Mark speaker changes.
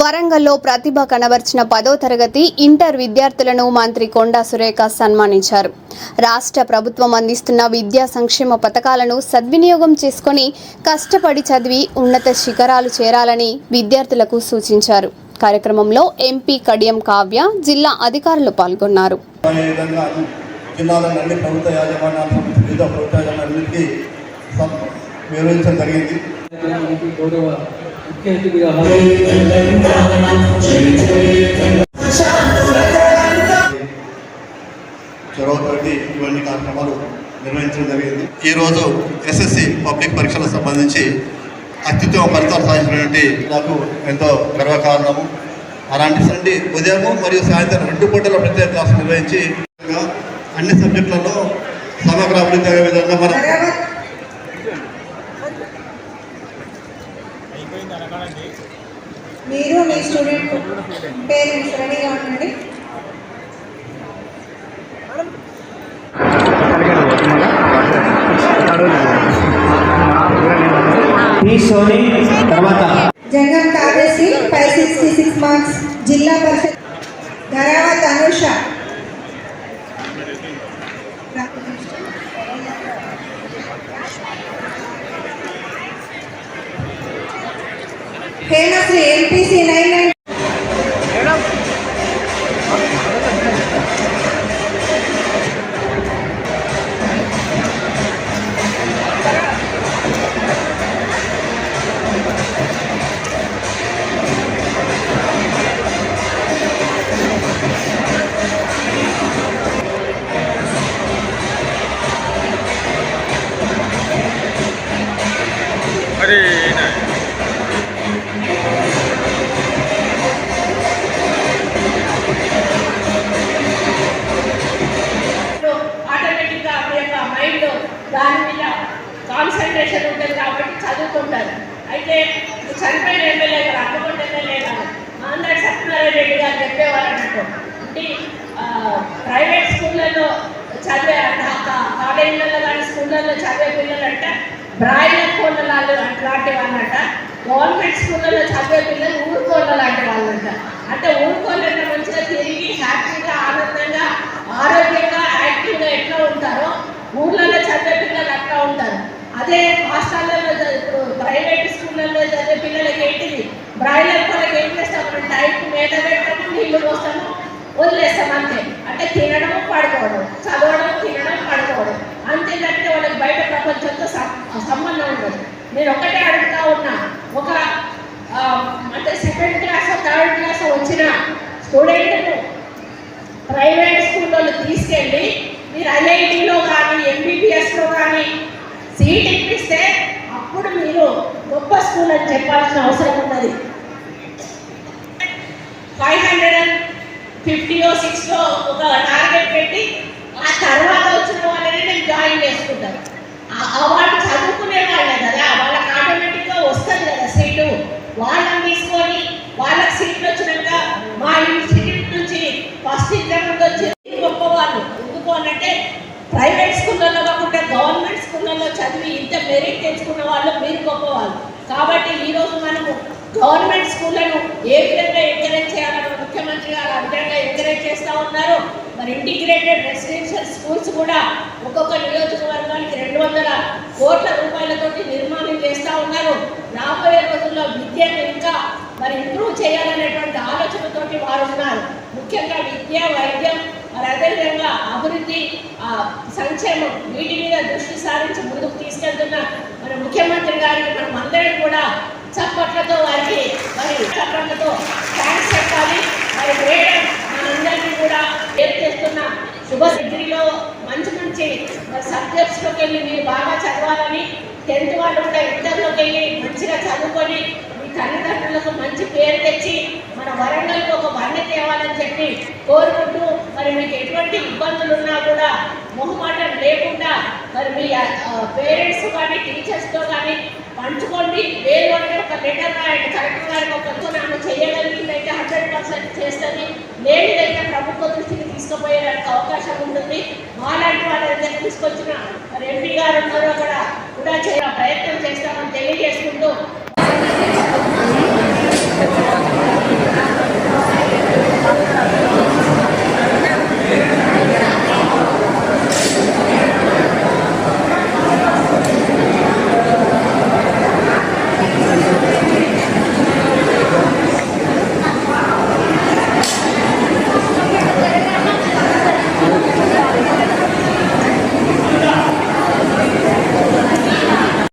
Speaker 1: వరంగల్లో ప్రతిభ కనబర్చిన 10వ తరగతి ఇంటర్ విద్యార్థులను మంత్రి కొండా సురేఖ సన్మానించారు. రాష్ట్ర ప్రభుత్వం అందిస్తున్న విద్యా సంక్షేమ పథకాలను సద్వినియోగం చేసుకొని కష్టపడి చదివి ఉన్నత శిఖరాలు చేరాలని విద్యార్థులకు సూచించారు. కార్యక్రమంలో ఎంపీ కడియం కావ్య, జిల్లా అధికారులు పాల్గొన్నారు.
Speaker 2: చొరవతోటి ఇవన్నీ కార్యక్రమాలు నిర్వహించడం జరిగింది. ఈరోజు ఎస్ఎస్సి పబ్లిక్ పరీక్షలకు సంబంధించి అత్యుత్తమ ఫలితాలు సాధించినటువంటి నాకు ఎంతో గర్వకారణము. అలాంటి ఉదయము మరియు సాయంత్రం 2 పూటల ప్రత్యేక క్లాసులు నిర్వహించి అన్ని సబ్జెక్టులలో సమగ్ర అభివృద్ధి అయ్యే విధంగా మనం
Speaker 3: మీరు మీ స్టూడెంట్ పేరెంట్స్ రెడీగా ఉండండి. జంగం కావ్యశ్రీ 566 మార్క్స్. జిల్లా పరిషత్ ధరావత్ అనుష హేమశ్రీ ఎంపీసీ 990.
Speaker 4: ఆటోమేటిక్గా మీ యొక్క మైండ్ దాని మీద కాన్సన్ట్రేషన్ ఉంటుంది కాబట్టి చదువుకుంటారు. అయితే చనిపోయిన ఎమ్మెల్యే గారు, అన్నకొండ ఎమ్మెల్యే గారు ఆంధ్ర సత్యనారాయణ రెడ్డి గారు చెప్పేవారు అన్నట్టు. అంటే ప్రైవేట్ స్కూళ్ళలో చదివే కాలేజీలలో కానీ స్కూళ్ళల్లో చదివే పిల్లలంట బ్రాయిలర్ కోళ్ళ లాంటి వాళ్ళంట. గవర్నమెంట్ స్కూళ్ళలో చదివే పిల్లలు ఊరుకోళ్ళ లాంటి వాళ్ళంట. అంటే ఊరుకోళ్ళంటే మంచిగా తిరిగి హ్యాపీగా ఆనందంగా ఆరోగ్యంగా యాక్టివ్గా ఎట్లా ఉంటారో ఊర్లలో చదివే పిల్లలు అట్లా ఉంటారు. అదే హాస్టల్లో ఇప్పుడు ప్రైవేట్ స్కూళ్ళల్లో చదివే పిల్లలకి ఏంటిది, బ్రాయిలర్ కోళ్ళకి ఏం చేస్తాము, టైంకి మేత పెట్టాము, నీళ్లు పోస్తాము, వదిలేస్తాం అంతే. అంటే తినడం పడుకోవడం, చదవడం, తినడం, పడుకోవడం అంతే తప్పితే వాళ్ళకి బయట ప్రపంచంతో సంబంధం ఉండదు. నేను ఒకటే అడుగుతా ఉన్నా, ఒక అంటే 2nd క్లాస్ 3rd క్లాస్ వచ్చిన స్టూడెంట్ను ప్రైవేట్ స్కూల్లో తీసుకెళ్ళి మీరు ఐఐటీలో కానీ ఎంబీబీఎస్లో కానీ సీట్ ఇప్పిస్తే అప్పుడు మీరు గొప్ప స్కూల్ అని చెప్పాల్సిన అవసరం ఉన్నది. 550 or 6 ఒక టార్గెట్ పెట్టి ఆ తర్వాత వచ్చిన వాళ్ళని నేను జాయిన్ చేసుకుంటాను. వాళ్ళు చదువుకునే వాళ్ళే కదా, వాళ్ళకి ఆటోమేటిక్గా వస్తుంది కదా సీటు. వాళ్ళని తీసుకొని వాళ్ళకి సీట్లు వచ్చినాక మా ఇన్స్టిట్యూట్ నుంచి ఫస్ట్ ఎగ్జామ్ వచ్చి గొప్ప వాళ్ళు ఎందుకు అనంటే ప్రైవేట్ స్కూళ్ళల్లో కాకుండా గవర్నమెంట్ స్కూళ్ళల్లో చదివి ఇంత మెరిట్ తెచ్చుకున్న వాళ్ళు మీరు గొప్పవాళ్ళు. కాబట్టి ఈరోజు మనము గవర్నమెంట్ స్కూళ్ళను ఏ విధంగా ఎంకరేజ్ చేయాలని ముఖ్యమంత్రి గారు ఆ విధంగా ఎంకరేజ్ చేస్తూ ఉన్నారు. మరి ఇంటిగ్రేటెడ్ రెసిడెన్షియల్ స్కూల్స్ కూడా ఒక్కొక్క నియోజకవర్గానికి 200 కోట్ల రూపాయలతోటి నిర్మాణం చేస్తూ ఉన్నారు. రాబోయే రోజుల్లో విద్యను ఇంకా మరి ఇంప్రూవ్ చేయాలనేటువంటి ఆలోచనతోటి వారు ఉన్నారు. ముఖ్యంగా విద్య, వైద్యం, మరి అదేవిధంగా అభివృద్ధి, సంక్షేమం వీటి మీద దృష్టి సారించి ముందుకు తీసుకెళ్తున్న మన ముఖ్యమంత్రి గారికి మనం అందరం కూడా చప్పట్లతో వారికి మరి చప్పట్లతో థ్యాంక్స్ చెప్పాలి. మరి గ్రేటర్ మనందరినీ కూడా చేస్తున్న శుభ డిగ్రీలో మంచి సబ్జెక్ట్స్లోకి వెళ్ళి మీరు బాగా చదవాలని, 10th వాళ్ళు కూడా ఇంటర్లోకి వెళ్ళి మంచిగా చదువుకొని మీ తల్లిదండ్రులకు మంచి పేరు తెచ్చి మన వరంగల్కి ఒక వన్నె తేవాలని చెప్పి కోరుకుంటూ మరి మీకు ఎటువంటి ఇబ్బందులు ఉన్నా కూడా మొహమాటం లేకుండా మరి మీ పేరెంట్స్ కానీ టీచర్స్తో కానీ పంచుకోండి. వేరు అంటే ఒక లెటర్ రాయండి కలెక్టర్ గారికి, ఒక నాన్న చేయగలిగిందైతే 100% చేస్తుంది, లేనిదైతే ప్రభుత్వ దృష్టికి తీసుకుపోయేదానికి అవకాశం ఉంటుంది. మాలాంటి వాళ్ళ దగ్గర తీసుకొచ్చిన మరి ఎంపీ గారు ఉన్నారో కూడా చేయ ప్రయత్నం చేస్తామని తెలియజేసుకుంటూ